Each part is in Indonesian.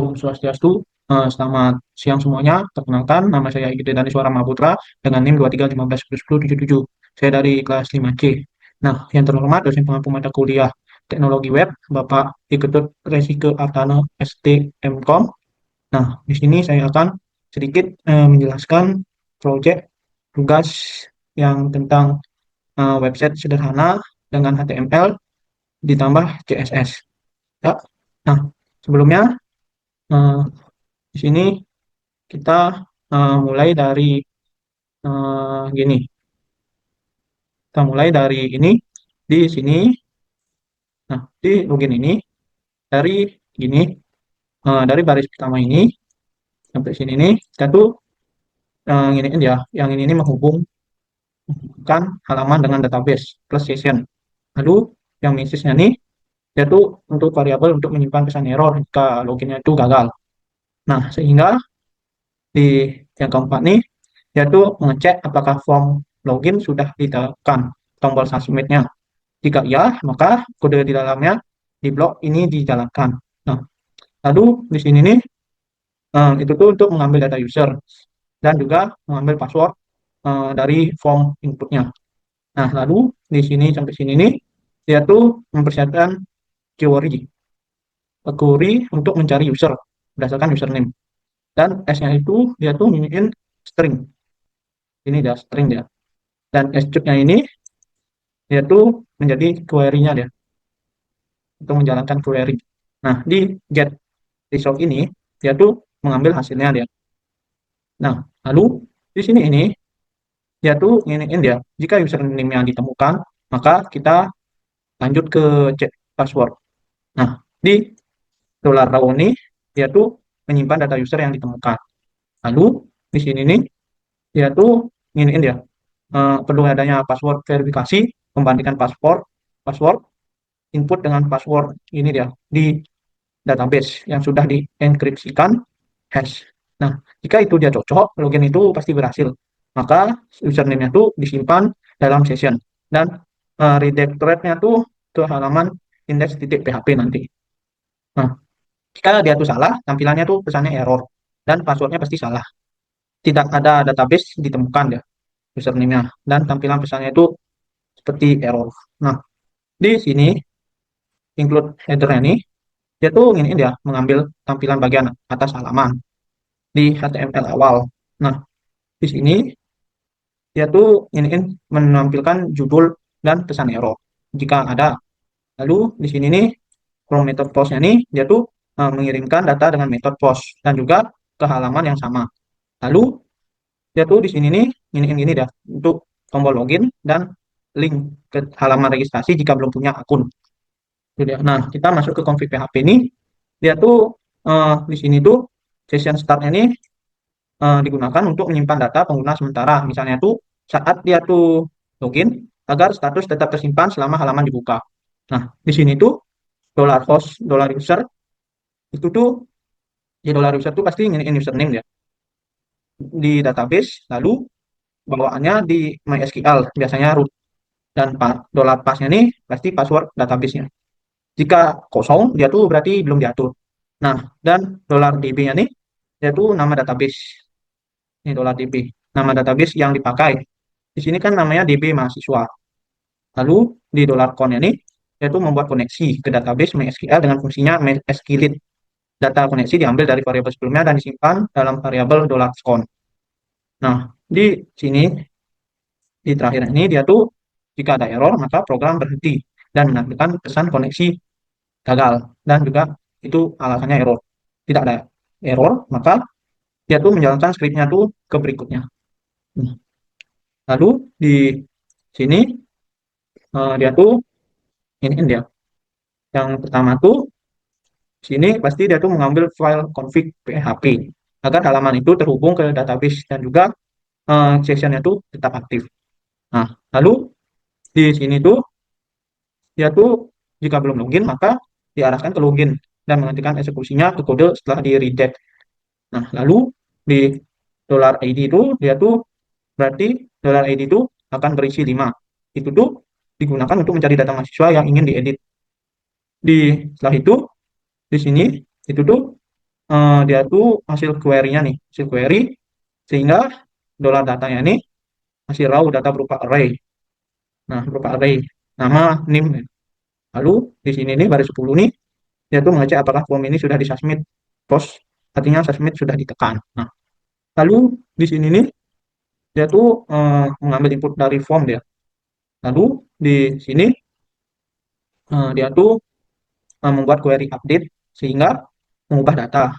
Om Swastiastu, selamat siang semuanya. Perkenalkan, nama saya Igede dari Suara Mahaputra dengan NIM 23151077. Saya dari kelas 5C. Nah, yang terhormat dosen pengampu mata kuliah Teknologi Web, Bapak Iketut Resike Artana STMKOM. Nah, di sini saya akan sedikit menjelaskan proyek tugas yang tentang website sederhana dengan HTML ditambah CSS. Ya. Nah, sebelumnya eh, di sini kita mulai dari gini. Kita mulai dari ini di sini. Nah, di login ini dari gini, dari baris pertama ini sampai sini nih, kita tuh ini ya, yang ini menghubungkan halaman dengan database plus session. Lalu yang message-nya nih, yaitu untuk variabel untuk menyimpan pesan error jika loginnya itu gagal. Nah, sehingga di yang keempat nih, yaitu mengecek apakah form login sudah ditekan tombol submit-nya. Jika iya, maka kode di dalamnya di blok ini dijalankan. Nah, lalu di sini nih, itu tuh untuk mengambil data user dan juga mengambil password dari form inputnya. Nah, lalu di sini sampai sini nih, dia tuh mempersiapkan query, query untuk mencari user berdasarkan username. Dan S-nya itu dia tuh nginiin string. Ini dia string dia. Dan S-nya ini dia tuh menjadi query-nya dia untuk menjalankan query. Nah, di get result ini dia tuh mengambil hasilnya dia. Nah, lalu di sini ini dia tuh nginiin dia. Jika username-nya ditemukan, maka kita lanjut ke cek password. Nah, di $raw ini dia tuh menyimpan data user yang ditemukan. Lalu di sini nih dia tuh nginiin dia. Perlu adanya password verifikasi, membandingkan password input dengan password ini dia di database yang sudah dienkripsikan hash. Nah, jika itu dia cocok, login itu pasti berhasil. Maka username-nya itu disimpan dalam session dan redirected-nya tuh ke halaman index.php nanti. Nah, jika dia tuh salah, tampilannya tuh pesannya error dan passwordnya pasti salah. Tidak ada database ditemukan ya username-nya dan tampilan pesannya itu seperti error. Nah, di sini include header ini dia tuh ini dia mengambil tampilan bagian atas halaman di HTML awal. Nah, di sini dia tuh ini menampilkan judul dan pesan error jika ada. Lalu di sini nih from method post-nya nih dia tuh mengirimkan data dengan metode post dan juga ke halaman yang sama. Lalu dia tuh di sini nih ini dah untuk tombol login dan link ke halaman registrasi jika belum punya akun. Itu dia. Nah, kita masuk ke config PHP ini. Dia tuh di sini tuh session start ini digunakan untuk menyimpan data pengguna sementara. Misalnya tuh saat dia tuh login agar status tetap tersimpan selama halaman dibuka. Nah, di sini tuh $host, $user itu tuh di $user tuh pasti nginiin username ya di database, lalu bawaannya di MySQL biasanya root dan $pasnya nih pasti password database-nya. Jika kosong dia tuh berarti belum diatur. Nah, dan $db-nya nih dia tuh nama database. Ini $db, nama database yang dipakai. Di sini kan namanya DB mahasiswa. Lalu di $con-nya nih yaitu membuat koneksi ke database MySQL dengan fungsinya MySQLite. Data koneksi diambil dari variabel sebelumnya dan disimpan dalam variabel $con. Nah, di sini di terakhir ini dia tuh jika ada error maka program berhenti dan menampilkan pesan koneksi gagal dan juga itu alasannya error. Tidak ada error maka dia tuh menjalankan skripnya tuh ke berikutnya. Lalu di sini dia tuh ini dia. Yang pertama tuh sini pasti dia tuh mengambil file config PHP agar halaman itu terhubung ke database dan juga sessionnya tuh tetap aktif. Nah, lalu di sini tuh dia tuh jika belum login maka diarahkan ke login dan menghentikan eksekusinya ke kode setelah di redact. Nah, lalu di $id itu dia tuh berarti $id itu akan berisi 5. Itu tuh digunakan untuk mencari data mahasiswa yang ingin diedit. Setelah itu di sini itu tuh dia tuh hasil query-nya nih, hasil query, sehingga dollar datanya ini masih raw data berupa array. Nah, berupa array nama, nim. Lalu di sini nih baris 10 nih, dia tuh mengecek apakah form ini sudah disubmit. Post artinya submit sudah ditekan. Nah, lalu di sini nih dia tuh mengambil input dari form dia. Lalu di sini dia tuh membuat query update sehingga mengubah data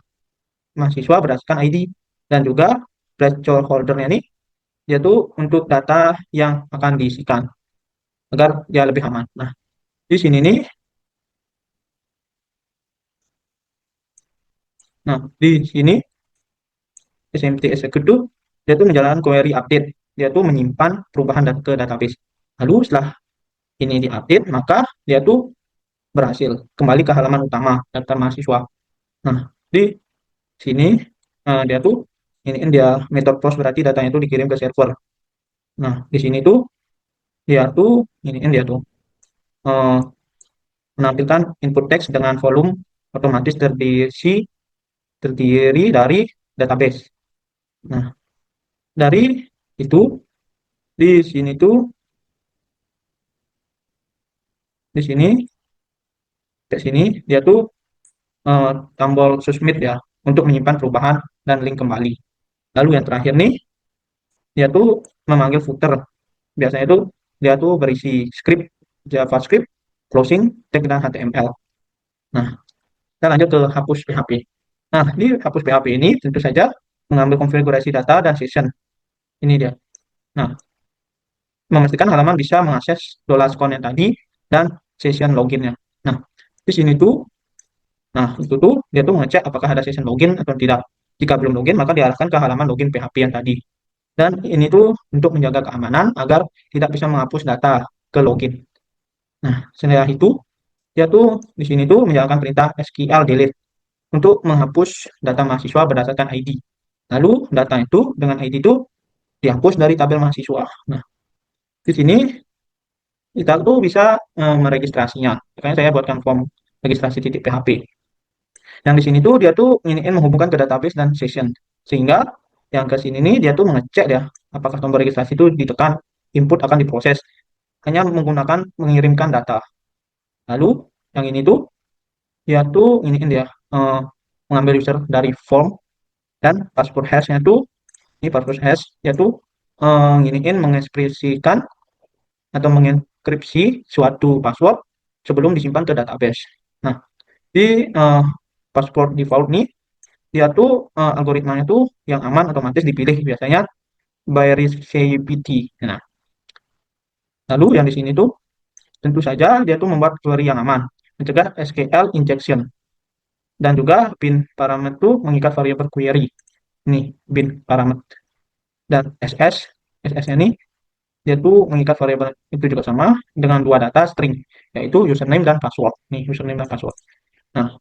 mahasiswa berdasarkan ID, dan juga placeholder-nya ini yaitu untuk data yang akan diisikan agar dia lebih aman. Nah, di sini nih, nah di sini SMT execute dia tuh menjalankan query update, dia tuh menyimpan perubahan data ke database. Lalu setelah ini diupdate, maka dia tuh berhasil kembali ke halaman utama daftar mahasiswa. Nah, di sini dia tuh ini dia method post, berarti datanya itu dikirim ke server. Nah, di sini tuh dia tuh ini dia tuh eh, menampilkan input teks dengan volume otomatis terdiri dari database. Nah, dari itu di sini tuh di sini ke sini dia tuh eh, tombol submit ya untuk menyimpan perubahan dan link kembali. Lalu yang terakhir nih dia tuh memanggil footer. Biasanya tuh dia tuh berisi script JavaScript, closing, tag dan HTML. Nah, kita lanjut ke hapus PHP. Nah, di hapus PHP ini tentu saja mengambil konfigurasi data dan session. Ini dia. Nah, memastikan halaman bisa mengakses $scon yang tadi dan session loginnya. Nah, di sini tuh, nah itu tuh dia tuh mengecek apakah ada session login atau tidak. Jika belum login, maka diarahkan ke halaman login PHP yang tadi. Dan ini tuh untuk menjaga keamanan agar tidak bisa menghapus data ke login. Nah, setelah itu dia tuh di sini tuh menjalankan perintah SQL delete untuk menghapus data mahasiswa berdasarkan ID. Lalu data itu dengan ID itu dihapus dari tabel mahasiswa. Nah, di sini kita tuh bisa meregistrasinya. Makanya saya buatkan form registrasi titik PHP. Yang di sini tuh dia tuh ingin menghubungkan ke database dan session. Sehingga yang ke sini nih dia tuh mengecek ya apakah tombol registrasi itu ditekan, input akan diproses. Hanya menggunakan mengirimkan data. Lalu yang ini tuh dia tuh ingin dia mengambil user dari form, dan password hash-nya tuh ini password hash yaitu ingin mengekspresikan atau mengenkripsi suatu password sebelum disimpan ke database. Nah, di password default nih dia tuh algoritmanya tuh yang aman otomatis dipilih, biasanya by reachability. Nah, lalu yang di sini tuh tentu saja dia tuh membuat query yang aman, mencegah SQL injection, dan juga bin parameter tuh mengikat variabel query. Ini bin parameter, dan SS ini dia tuh mengikat variabel itu juga sama dengan dua data string, yaitu username dan password. Nih username dan password. Nah,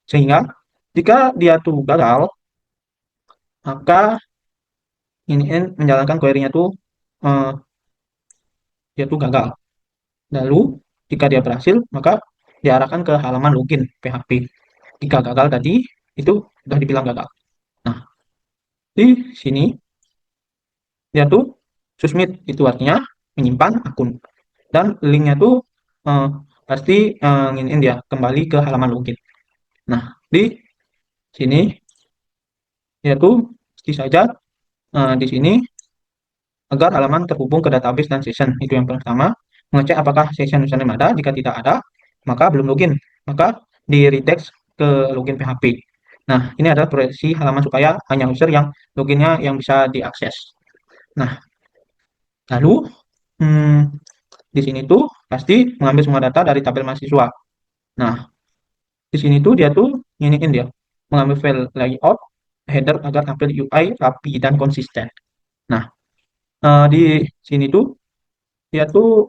sehingga jika dia tuh gagal, maka ini menjalankan query-nya tuh eh, dia tuh gagal. Lalu jika dia berhasil, maka diarahkan ke halaman login PHP. Jika gagal tadi, itu sudah dibilang gagal. Nah, di sini dia tuh submit, itu artinya menyimpan akun. Dan linknya tuh eh, pasti ingin dia kembali ke halaman login. Nah, di sini dia tuh pasti saja di sini agar halaman terhubung ke database dan session. Itu yang pertama. Mengecek apakah session username ada. Jika tidak ada, maka belum login. Maka di retext ke login PHP. Nah, ini adalah proyeksi halaman supaya hanya user yang loginnya yang bisa diakses. Nah, lalu hmm, di sini tuh pasti mengambil semua data dari tabel mahasiswa. Nah, di sini tuh dia tuh iniin dia mengambil file layout header agar tampil UI rapi dan konsisten. Nah, di sini tuh dia tuh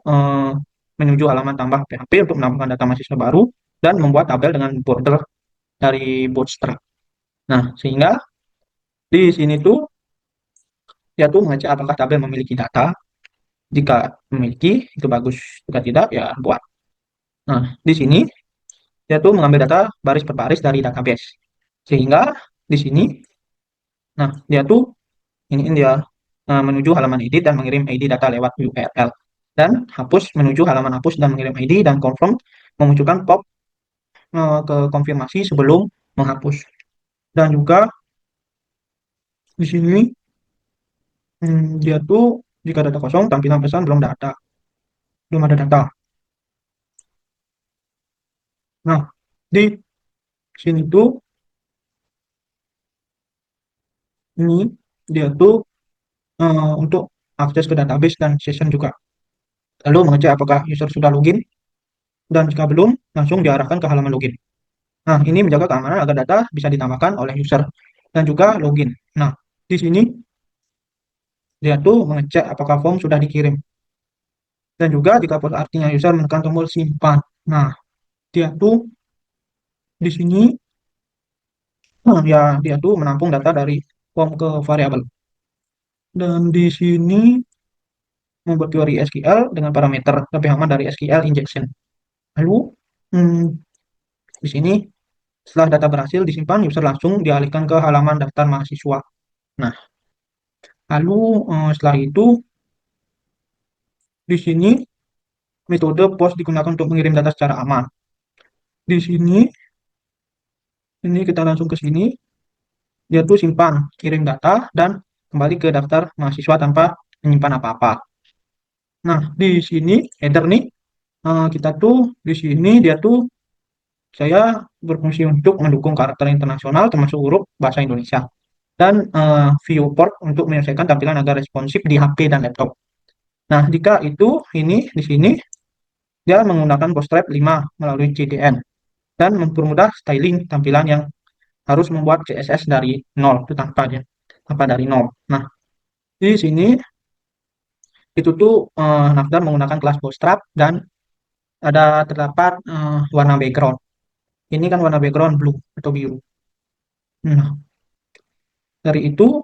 menuju halaman tambah PHP untuk menambahkan data mahasiswa baru dan membuat tabel dengan border dari Bootstrap. Nah, sehingga di sini tuh dia tuh mengecek apakah tabel memiliki data. Jika memiliki, itu bagus. Jika tidak, ya buat. Nah, di sini dia tuh mengambil data baris per baris dari database. Sehingga di sini. Nah, dia tuh iniin dia menuju halaman edit dan mengirim ID data lewat URL. Dan hapus menuju halaman hapus dan mengirim ID dan confirm memunculkan pop ke konfirmasi sebelum menghapus. Dan juga di sini dia tuh jika data kosong tampilan pesan belum ada data. Nah, di sini tuh ini dia tuh untuk akses ke database dan session juga. Lalu mengecek apakah user sudah login dan jika belum langsung diarahkan ke halaman login. Nah, ini menjaga keamanan agar data bisa ditambahkan oleh user dan juga login. Nah, di sini dia tuh mengecek apakah form sudah dikirim dan juga jika post artinya user menekan tombol simpan. Nah, dia tuh di sini ya dia tuh menampung data dari form ke variabel. Dan di sini membuat query SQL dengan parameter lebih aman dari SQL injection. Lalu hmm, di sini setelah data berhasil disimpan, user langsung dialihkan ke halaman daftar mahasiswa. Nah, lalu setelah itu di sini metode POST digunakan untuk mengirim data secara aman. Di sini ini kita langsung ke sini, dia tuh simpan, kirim data dan kembali ke daftar mahasiswa tanpa menyimpan apa-apa. Nah, di sini header nih kita tuh di sini dia tuh saya berfungsi untuk mendukung karakter internasional termasuk huruf bahasa Indonesia dan viewport untuk menyelesaikan tampilan agar responsif di HP dan laptop. Nah, jika itu ini di sini dia menggunakan Bootstrap 5 melalui CDN dan mempermudah styling tampilan yang harus membuat CSS dari nol itu tanpa dari nol. Nah, di sini itu tuh Navdar menggunakan kelas Bootstrap dan terdapat warna background. Ini kan warna background blue atau biru. Nah, dari itu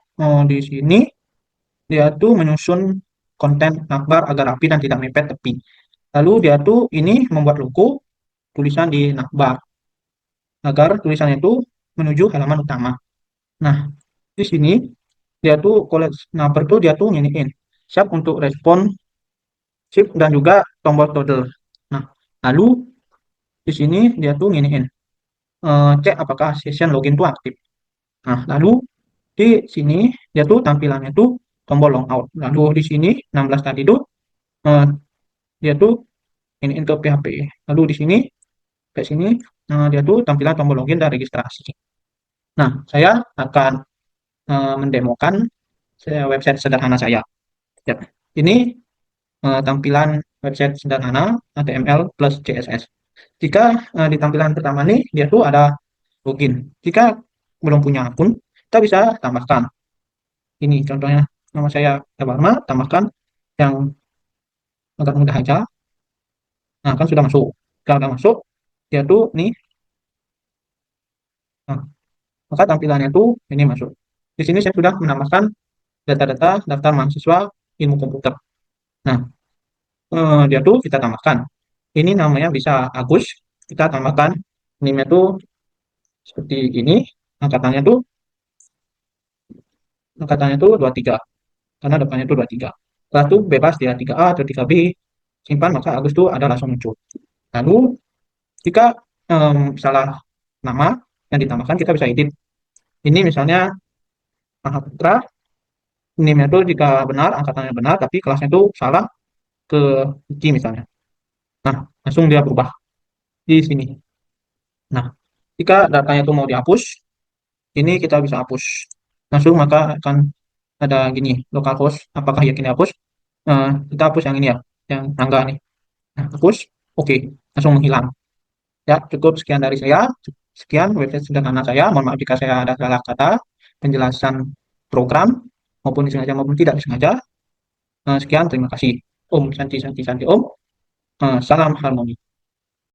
di sini dia tuh menyusun konten Navbar agar rapi dan tidak mepet tepi. Lalu dia tuh ini membuat logo tulisan di Navbar agar tulisannya itu menuju halaman utama. Nah, di sini dia tuh Navbar tuh dia tuh nginiin siap untuk respon shift dan juga tombol toggle. Nah, lalu di sini dia tuh nginiin cek apakah session login itu aktif. Nah, lalu di sini dia tuh tampilannya tuh tombol logout. Lalu di sini 16 tadi tuh eh, dia tuh ini ke PHP. Lalu di sini ke sini dia tuh tampilan tombol login dan registrasi. Nah, saya akan mendemokan website sederhana saya. Ya. Ini tampilan website sederhana HTML plus CSS. Jika di tampilan pertama nih dia tuh ada login. Jika belum punya akun, kita bisa tambahkan. Ini contohnya nama saya Warma, tambahkan yang agak mudah aja. Nah, kan sudah masuk. Kalau sudah masuk, dia tuh nih, nah, maka tampilannya tuh ini masuk. Di sini saya sudah menambahkan data-data daftar mahasiswa ilmu komputer. Nah, dia tuh kita tambahkan. Ini namanya bisa Agus, kita tambahkan NIM-nya tuh seperti ini, angkatannya tuh 23 karena depannya tuh 23. Setelah itu bebas dia 3A atau 3B, simpan maka Agus tuh ada langsung muncul. Lalu jika salah nama yang ditambahkan kita bisa edit. Ini misalnya Mahaputra, NIM itu jika benar, angkatannya benar, tapi kelasnya itu salah ke G misalnya. Nah, langsung dia berubah di sini. Nah, jika datanya itu mau dihapus, ini kita bisa hapus. Langsung maka akan ada gini, localhost, apakah yakin dihapus? Kita hapus yang ini ya, yang tangga nih. Nah, hapus, oke, langsung menghilang. Ya, cukup sekian dari saya. Sekian website sederhana saya. Mohon maaf jika saya ada salah kata, penjelasan program, maupun disengaja maupun tidak disengaja. Sekian, terima kasih. Om Santi Santi Santi Om. Salam harmoni.